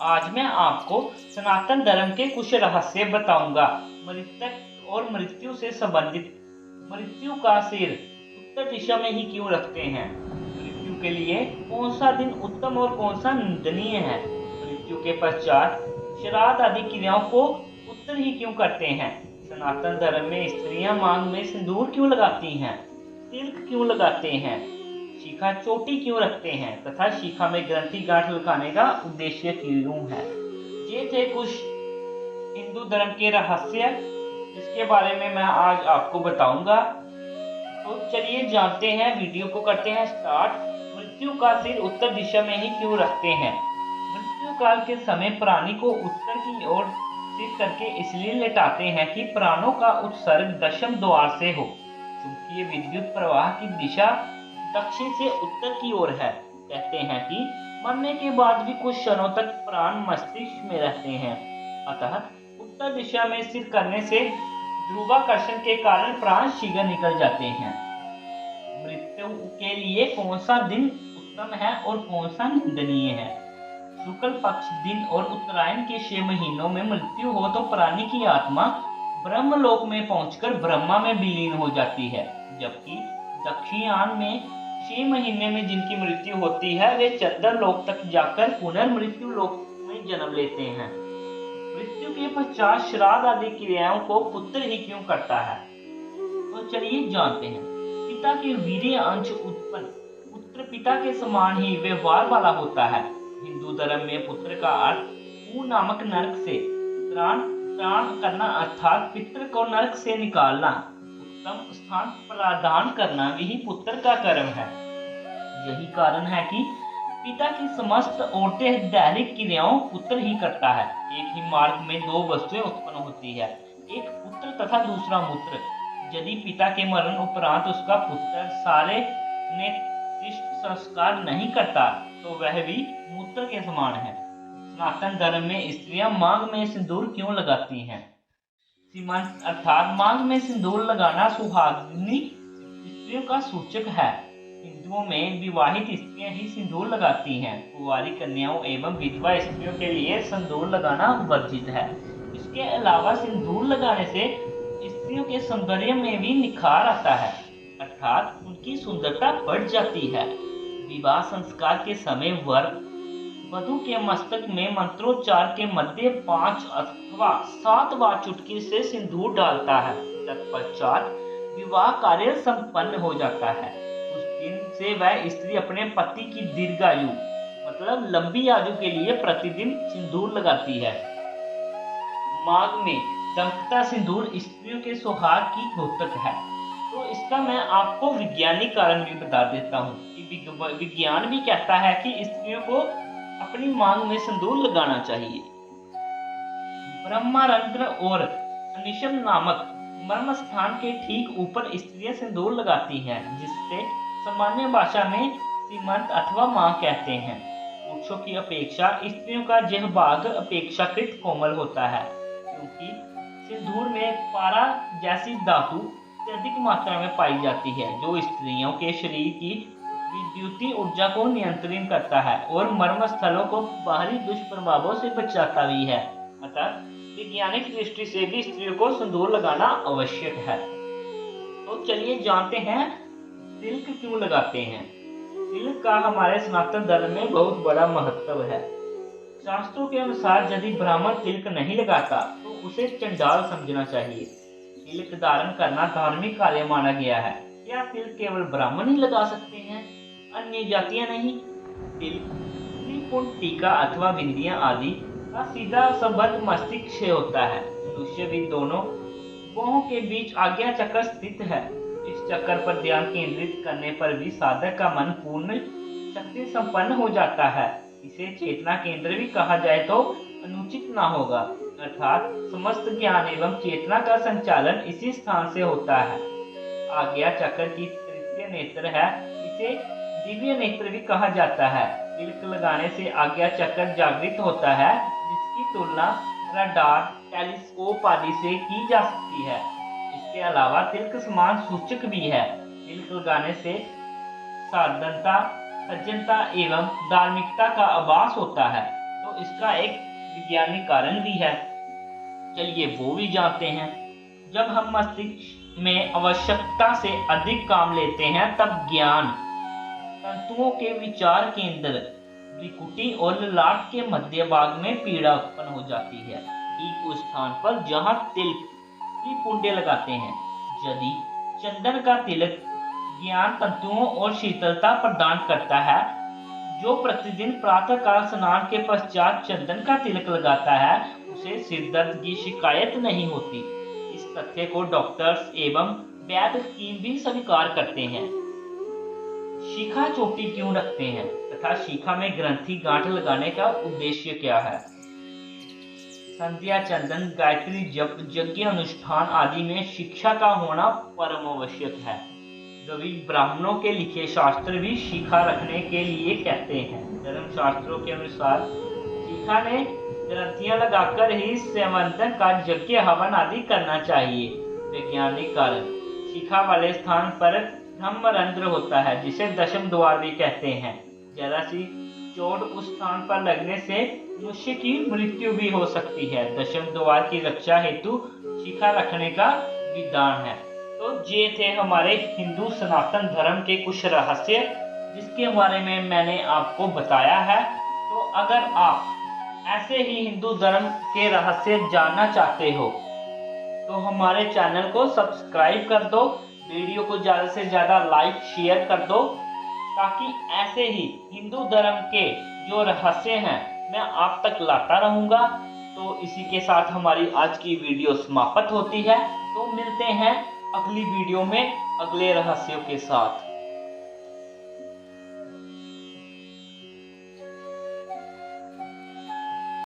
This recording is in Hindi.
आज मैं आपको सनातन धर्म के कुछ रहस्य बताऊंगा। मृतक और मृत्यु से संबंधित। मृत्यु का सिर उत्तर दिशा में ही क्यों रखते हैं? मृत्यु के लिए कौन सा दिन उत्तम और कौन सा निंदनीय है? मृत्यु के पश्चात श्राद्ध आदि क्रियाओं को उत्तर ही क्यों करते हैं? सनातन धर्म में स्त्रियां मांग में सिंदूर क्यों लगाती हैं? तिलक क्यों लगाते हैं? शिखा चोटी क्यों रखते हैं तथा शिखा में ग्रंथि गांठ लगाने का उद्देश्य क्यों है? ये थे कुछ हिंदू धर्म के रहस्य जिसके बारे में मैं आज आपको बताऊंगा। तो चलिए जानते हैं, वीडियो को करते हैं स्टार्ट। मृत्यु का सिर उत्तर दिशा में ही क्यों रखते हैं? मृत्यु काल के समय प्राणी को उत्तर की ओर सिर करके इसलिए लेटाते हैं कि प्राणों का उत्सर्ग दशम द्वार से हो। चूंकि विद्युत प्रवाह की दिशा दक्षिण से उत्तर की ओर है, कहते हैं कि मरने के बाद भी कुछ क्षणों तक प्राण मस्तिष्क में रहते हैं। अतः उत्तर दिशा में सिर करने से ध्रुवाकर्षण के कारण प्राण शीघ्र निकल जाते हैं। मृत्यु के लिए कौन सा दिन उत्तम है और कौन सा निंदनीय है? शुक्ल पक्ष दिन और उत्तरायण के 6 महीनों में मृत्यु हो तो प्राणी की आत्मा ब्रह्मलोक में पहुंचकर ब्रह्मा में विलीन हो जाती है, जबकि दक्षिणायन में 6 महीने में जिनकी मृत्यु होती है वे चंद्र लोक तक जाकर पुनर्मृत्यु लोक में जन्म लेते हैं। मृत्यु के पश्चात श्राद्ध आदि क्रियाओं को पुत्र ही क्यों करता है? तो चलिए जानते हैं। पिता के वीर्य अंश उत्पन्न पुत्र पिता के समान ही व्यवहार वाला होता है। हिंदू धर्म में पुत्र का अर्थ ऊ नामक नरक से त्राण करना अर्थात पितृ को नरक से निकालना, उत्तम स्थान प्रदान करना भी पुत्र का कर्म है। यही कारण है कि पिता की समस्त औरतें दैहिक क्रियाओं पुत्र ही करता है। एक ही मार्ग में 2 वस्तुएं उत्पन्न होती है, एक पुत्र तथा दूसरा मूत्र। यदि पिता के मरण उपरांत उसका पुत्र सारे ने संस्कार नहीं करता तो वह भी मूत्र के समान है। सनातन धर्म में स्त्रियां मांग में सिंदूर क्यों लगाती हैं? सीमंत अर्थात मांग में सिंदूर लगाना सुहागिनी स्त्रियों का सूचक है। हिंदुओं में विवाहित स्त्रियां ही सिंदूर लगाती हैं। कुंवारी कन्याओं एवं विधवा स्त्रियों के लिए सिंदूर लगाना वर्जित है। इसके अलावा सिंदूर लगाने से स्त्रियों के सौंदर्य में भी निखार आता है, अर्थात उनकी सुंदरता बढ़ जाती है। विवाह संस्कार के समय वर वधु के मस्तक में मंत्रोच्चार के मध्य 5 अथवा 7 बार चुटकी से सिंदूर डालता है। तत्पश्चात विवाह कार्य संपन्न हो जाता है। उस दिन से वह स्त्री अपने पति की दीर्घायु मतलब लंबी आयु के लिए प्रतिदिन सिंदूर लगाती है। माघ में दंपता सिंदूर स्त्रियों के सुहाग की द्योतक है। तो इसका मैं आपको वैज्ञानिक कारण भी बता देता हूँ कि विज्ञान भी कहता है कि स्त्रियों को अपनी मांग में सिंदूर लगाना चाहिए। ब्रह्मरंध्र और अनिशम नामक मर्म स्थान के ठीक ऊपर स्त्रियां सिंदूर लगाती हैं, जिससे सामान्य भाषा में सीमंत अथवा मां कहते हैं। पुरुषों की अपेक्षा स्त्रियों का यह भाग अपेक्षाकृत कोमल होता है, क्योंकि सिंदूर में पारा जैसी धातु अत्यधिक मात्रा में पाई जाती है, जो स्त्रियों के शरीर की विद्युतीय ऊर्जा को नियंत्रित करता है और मर्म स्थलों को बाहरी दुष्प्रभावों से बचाता भी है। अतः वैज्ञानिक दृष्टि से भी स्त्रियों को सिंदूर लगाना आवश्यक है। तो चलिए जानते हैं तिलक क्यों लगाते हैं। तिलक का हमारे सनातन धर्म में बहुत बड़ा महत्व है। शास्त्रों के अनुसार यदि ब्राह्मण तिलक नहीं लगाता तो उसे चंडाल समझना चाहिए। तिलक धारण करना धार्मिक कार्य माना गया है। क्या तिलक केवल ब्राह्मण ही लगा सकते हैं, अन्य जातियां नहीं? तिलक, त्रिपुंड, टीका अथवा बिंदियां आदि का सीधा संबंध मस्तिष्क से होता है। मनुष्य भी दोनों बाहों के बीच आज्ञा चक्र स्थित है। इस चक्र पर ध्यान केंद्रित करने पर भी साधक का मन पूर्ण शक्ति संपन्न हो जाता है। इसे चेतना केंद्र भी कहा जाए तो अनुचित ना होगा, अर्थात समस्त ज्ञान एवं चेतना का संचालन इसी स्थान से होता है। आज्ञा चक्र की तृतीय नेत्र है, इसे दिव्य नेत्र भी कहा जाता है। तिलक लगाने से आज्ञा चक्र जागृत होता है, जिसकी तुलना रडार, टेलीस्कोप आदि से की जा सकती है। इसके अलावा तिलक समान सूचक भी है। तिलक लगाने से साधनता, सज्जनता एवं धार्मिकता का आभास होता है। तो तो इसका एक वैज्ञानिक कारण भी है, चलिए वो भी जानते हैं। जब हम मस्तिष्क में आवश्यकता से अधिक काम लेते हैं तब ज्ञान तंतुओं के विचार केंद्र भ्रिकुटी और ललाट के मध्य भाग में पीड़ा उत्पन्न हो जाती है, ठीक उस स्थान पर जहां तिलक की पुंडे लगाते हैं। यदि चंदन का तिलक ज्ञान तंतुओं और शीतलता प्रदान करता है, जो प्रतिदिन प्रातःकाल स्नान के पश्चात चंदन का तिलक लगाता है उसे सिर दर्द की शिकायत नहीं होती। इस तथ्य को डॉक्टर्स एवं वैद्य हकीम भी स्वीकार करते हैं। शिखा चोटी क्यों रखते हैं तथा शिखा में ग्रंथि गांठ लगाने का उद्देश्य क्या है? संध्या, चंदन, गायत्री जप, यज्ञ अनुष्ठान आदि में शिक्षा का होना परम आवश्यक है। कवि ब्राह्मणों के लिखे शास्त्र भी शिखा रखने के लिए कहते हैं। धर्म शास्त्रों के अनुसार शिखा ने ग्रंथियां लगाकर ही संवर्धन का यज्ञ हवन आदि करना चाहिए। वैज्ञानिक कारण, शिखा वाले स्थान पर ब्रह्मरंध्र होता है जिसे दशम द्वार भी कहते हैं। जरा सी चोट उस स्थान पर लगने से मनुष्य की मृत्यु भी हो सकती है। दशम द्वार की रक्षा हेतु शिखा रखने का विधान है। तो ये थे हमारे हिंदू सनातन धर्म के कुछ रहस्य जिसके बारे में मैंने आपको बताया है। तो अगर आप ऐसे ही हिंदू धर्म के रहस्य जानना चाहते हो तो हमारे चैनल को सब्सक्राइब कर दो, वीडियो को ज़्यादा से ज़्यादा लाइक शेयर कर दो, ताकि ऐसे ही हिंदू धर्म के जो रहस्य हैं मैं आप तक लाता रहूँगा। तो इसी के साथ हमारी आज की वीडियो समाप्त होती है। तो मिलते हैं अगली वीडियो में अगले रहस्यों के साथ।